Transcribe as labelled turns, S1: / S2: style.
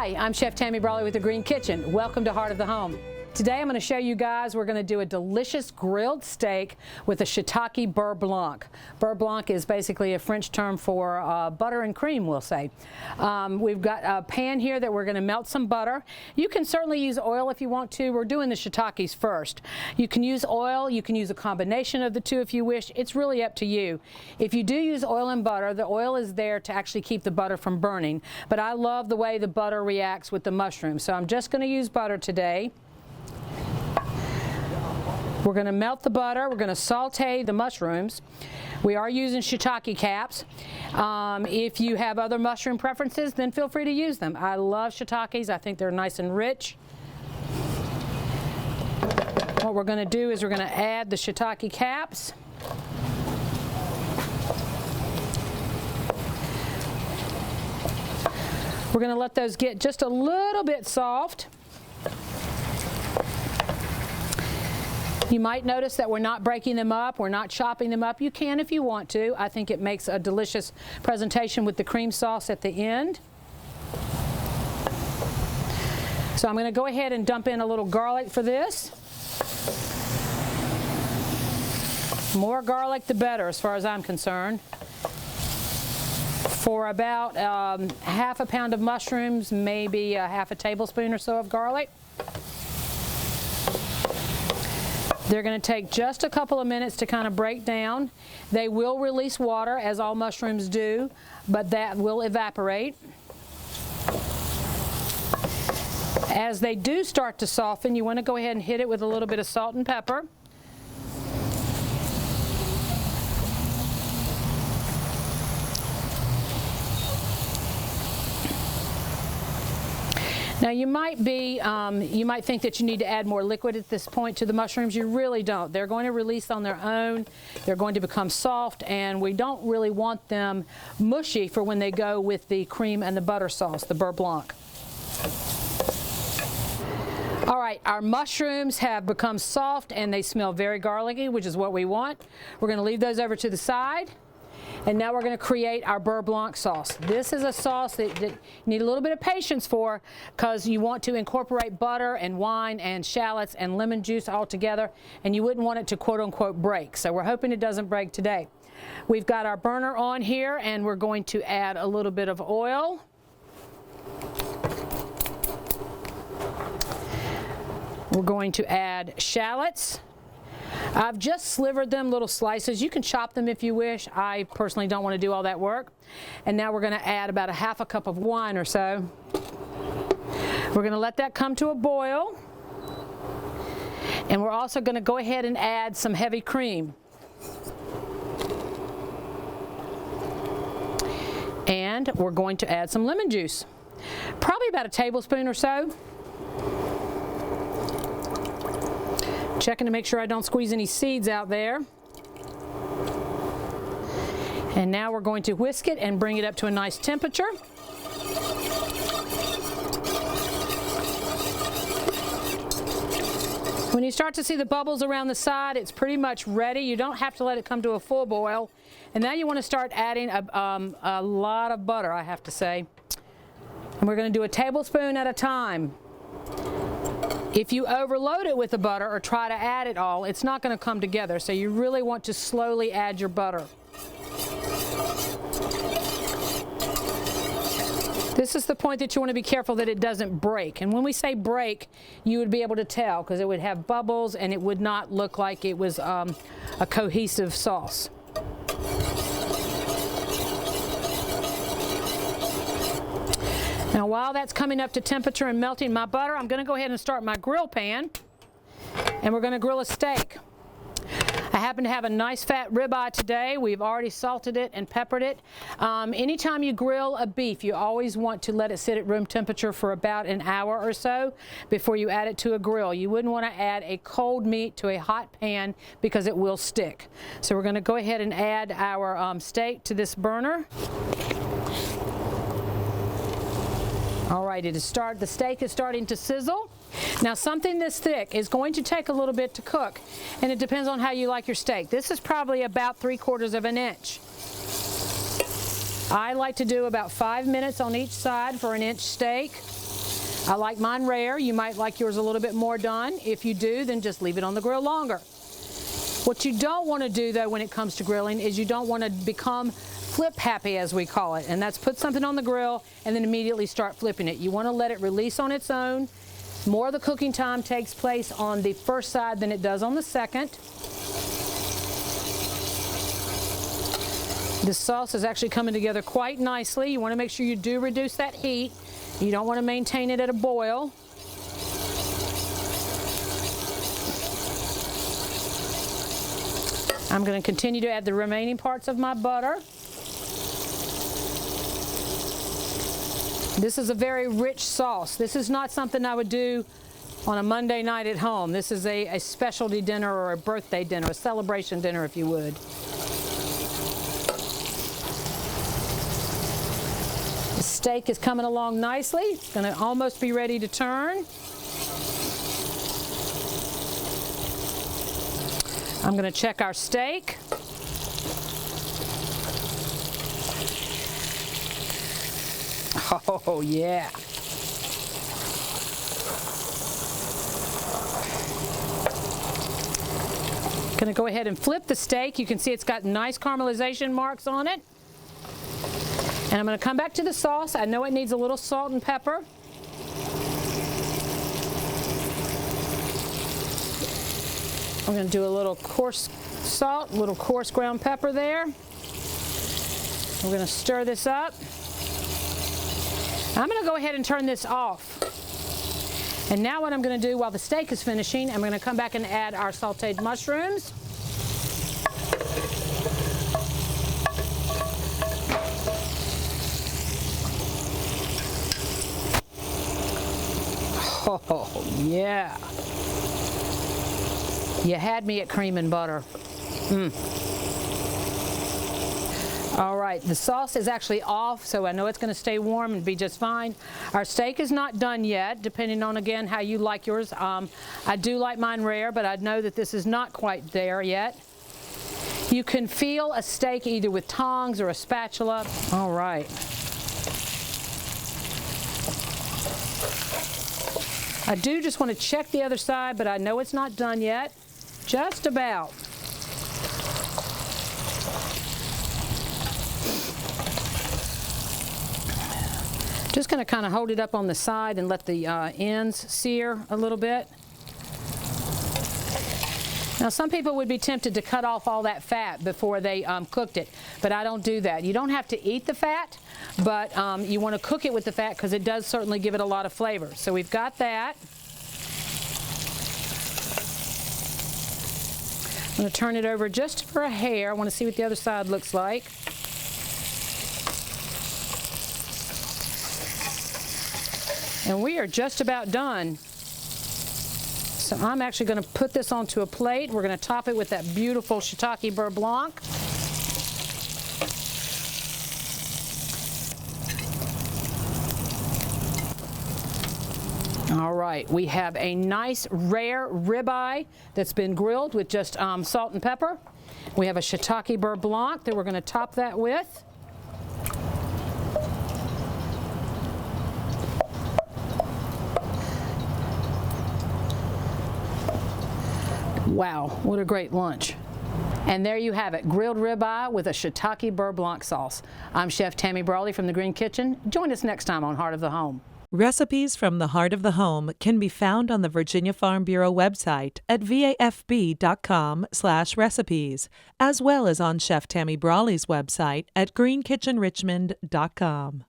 S1: Hi, I'm Chef Tammy Brawley with The Green Kitchen. Welcome to Heart of the Home. Today I'm going to show you guys, we're going to do a delicious grilled steak with a shiitake beurre blanc. Beurre blanc is basically a French term for butter and cream, we'll say. We've got a pan here that we're going to melt some butter. You can certainly use oil if you want to. We're doing the shiitakes first. You can use oil, you can use a combination of the two if you wish. It's really up to you. If you do use oil and butter, the oil is there to actually keep the butter from burning. But I love the way the butter reacts with the mushrooms, so I'm just going to use butter today. We're going to melt the butter. We're going to saute the mushrooms. We are using shiitake caps. If you have other mushroom preferences, then feel free to use them. I love shiitakes. I think they're nice and rich. What we're going to do is we're going to add the shiitake caps. We're going to let those get just a little bit soft. You might notice that we're not breaking them up, we're not chopping them up. You can if you want to. I think it makes a delicious presentation with the cream sauce at the end. So I'm going to go ahead and dump in a little garlic for this. More garlic the better as far as I'm concerned. For about half a pound of mushrooms, maybe a half a tablespoon or so of garlic. They're going to take just a couple of minutes to kind of break down. They will release water, as all mushrooms do, but that will evaporate. As they do start to soften, you want to go ahead and hit it with a little bit of salt and pepper. Now you might think that you need to add more liquid at this point to the mushrooms. You really don't. They're going to release on their own. They're going to become soft, and we don't really want them mushy for when they go with the cream and the butter sauce, the beurre blanc. All right, our mushrooms have become soft and they smell very garlicky, which is what we want. We're going to leave those over to the side. And now we're going to create our beurre blanc sauce. This is a sauce that you need a little bit of patience for, because you want to incorporate butter and wine and shallots and lemon juice all together, and you wouldn't want it to quote-unquote break. So we're hoping it doesn't break today. We've got our burner on here, and we're going to add a little bit of oil. We're going to add shallots. I've just slivered them little slices. You can chop them if you wish. I personally don't want to do all that work. And now we're going to add about a half a cup of wine or so. We're going to let that come to a boil. And we're also going to go ahead and add some heavy cream. And we're going to add some lemon juice. Probably about a tablespoon or so. Checking to make sure I don't squeeze any seeds out there. And now we're going to whisk it and bring it up to a nice temperature. When you start to see the bubbles around the side, it's pretty much ready. You don't have to let it come to a full boil. And now you want to start adding a lot of butter, I have to say. And we're going to do a tablespoon at a time. If you overload it with the butter or try to add it all, it's not going to come together. So you really want to slowly add your butter. This is the point that you want to be careful that it doesn't break. And when we say break, you would be able to tell, because it would have bubbles and it would not look like it was a cohesive sauce. Now while that's coming up to temperature and melting my butter, I'm going to go ahead and start my grill pan, and we're going to grill a steak. I happen to have a nice fat ribeye today. We've already salted it and peppered it. Anytime you grill a beef, you always want to let it sit at room temperature for about an hour or so before you add it to a grill. You wouldn't want to add a cold meat to a hot pan because it will stick. So we're going to go ahead and add our steak to this burner. All right, the steak is starting to sizzle. Now something this thick is going to take a little bit to cook, and it depends on how you like your steak. This is probably about 3/4 of an inch. I like to do about 5 minutes on each side for an inch steak. I like mine rare. You might like yours a little bit more done. If you do, then just leave it on the grill longer. What you don't want to do, though, when it comes to grilling is you don't want to become flip happy, as we call it, and that's put something on the grill and then immediately start flipping it. You want to let it release on its own. More of the cooking time takes place on the first side than it does on the second. This sauce is actually coming together quite nicely. You want to make sure you do reduce that heat. You don't want to maintain it at a boil. I'm going to continue to add the remaining parts of my butter. This is a very rich sauce. This is not something I would do on a Monday night at home. This is a specialty dinner or a birthday dinner, a celebration dinner, if you would. The steak is coming along nicely. It's going to almost be ready to turn. I'm going to check our steak. Oh, yeah. Going to go ahead and flip the steak. You can see it's got nice caramelization marks on it. And I'm going to come back to the sauce. I know it needs a little salt and pepper. I'm going to do a little coarse salt, a little coarse ground pepper there. We're going to stir this up. I'm going to go ahead and turn this off. And now what I'm going to do while the steak is finishing, I'm going to come back and add our sauteed mushrooms. Oh, yeah. You had me at cream and butter. All right, the sauce is actually off, so I know it's going to stay warm and be just fine. Our steak is not done yet, depending on, again, how you like yours. I do like mine rare, but I know that this is not quite there yet. You can feel a steak either with tongs or a spatula. All right. I do just want to check the other side, but I know it's not done yet. Just about. Just going to kind of hold it up on the side and let the ends sear a little bit. Now, some people would be tempted to cut off all that fat before they cooked it, but I don't do that. You don't have to eat the fat, but you want to cook it with the fat because it does certainly give it a lot of flavor. So we've got that. I'm going to turn it over just for a hair. I want to see what the other side looks like. And we are just about done. So I'm actually going to put this onto a plate. We're going to top it with that beautiful shiitake beurre blanc. All right, we have a nice rare ribeye that's been grilled with just salt and pepper. We have a shiitake beurre blanc that we're going to top that with. Wow, what a great lunch. And there you have it, grilled ribeye with a shiitake beurre blanc sauce. I'm Chef Tammy Brawley from the Green Kitchen. Join us next time on Heart of the Home.
S2: Recipes from the Heart of the Home can be found on the Virginia Farm Bureau website at vafb.com/recipes, as well as on Chef Tammy Brawley's website at greenkitchenrichmond.com.